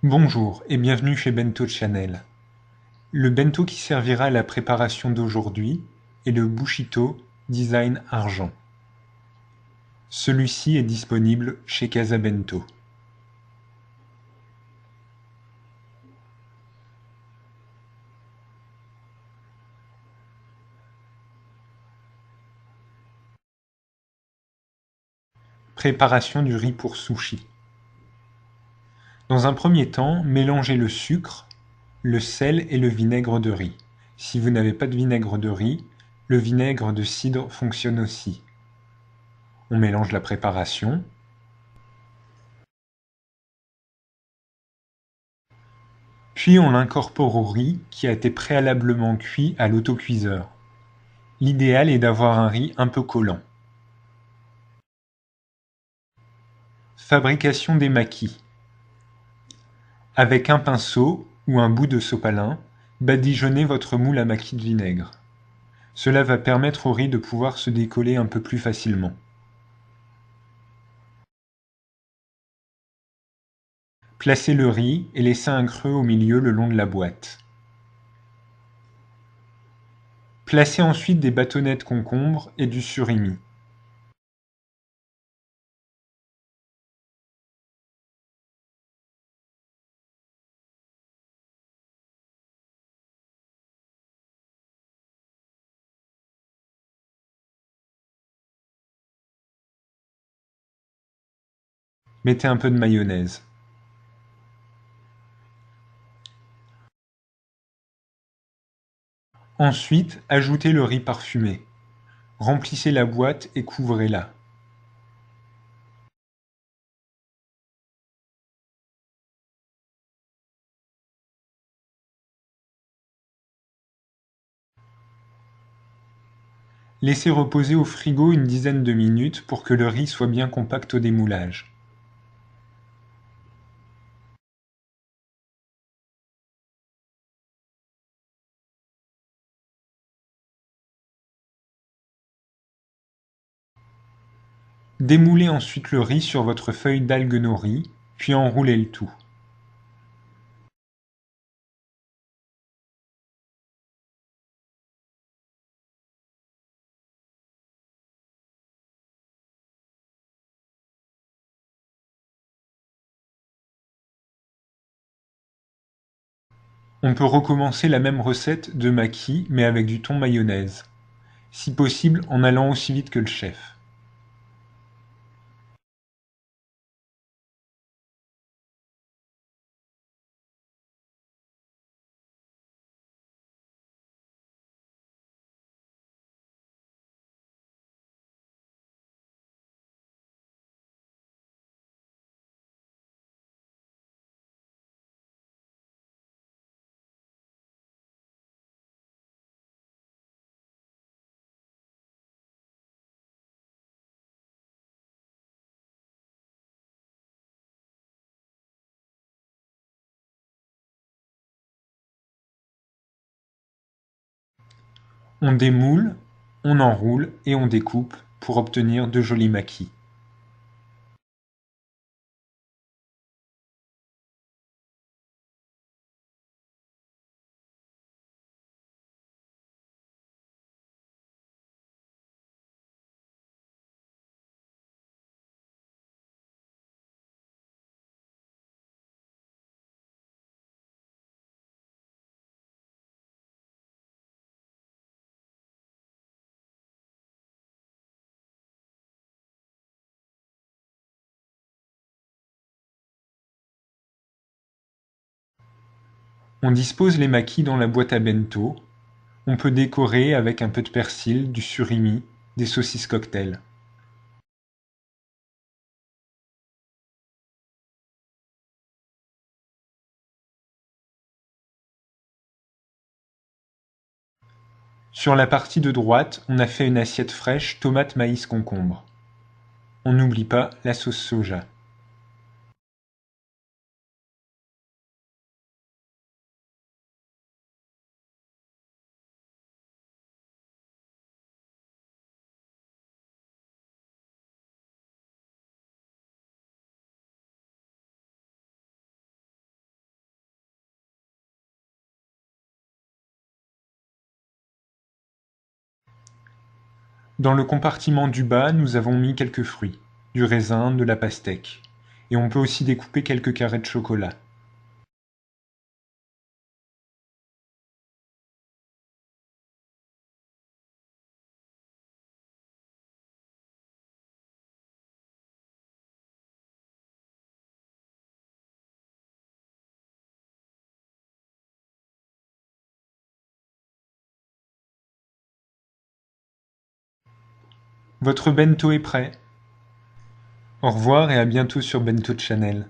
Bonjour et bienvenue chez Bento Channel. Le bento qui servira à la préparation d'aujourd'hui est le Bushito Design Argent. Celui-ci est disponible chez Casa Bento. Préparation du riz pour sushi. Dans un premier temps, mélangez le sucre, le sel et le vinaigre de riz. Si vous n'avez pas de vinaigre de riz, le vinaigre de cidre fonctionne aussi. On mélange la préparation. Puis on l'incorpore au riz qui a été préalablement cuit à l'autocuiseur. L'idéal est d'avoir un riz un peu collant. Fabrication des maquis. Avec un pinceau ou un bout de sopalin, badigeonnez votre moule à maquis de vinaigre. Cela va permettre au riz de pouvoir se décoller un peu plus facilement. Placez le riz et laissez un creux au milieu le long de la boîte. Placez ensuite des bâtonnets de concombre et du surimi. Mettez un peu de mayonnaise. Ensuite, ajoutez le riz parfumé. Remplissez la boîte et couvrez-la. Laissez reposer au frigo une dizaine de minutes pour que le riz soit bien compact au démoulage. Démoulez ensuite le riz sur votre feuille d'algue nori, puis enroulez le tout. On peut recommencer la même recette de maki mais avec du thon mayonnaise, si possible en allant aussi vite que le chef. On démoule, on enroule et on découpe pour obtenir de jolis makis. On dispose les makis dans la boîte à bento. On peut décorer avec un peu de persil, du surimi, des saucisses cocktail. Sur la partie de droite, on a fait une assiette fraîche tomate, maïs, concombre. On n'oublie pas la sauce soja. Dans le compartiment du bas, nous avons mis quelques fruits, du raisin, de la pastèque. Et on peut aussi découper quelques carrés de chocolat. Votre bento est prêt. Au revoir et à bientôt sur Bento Channel.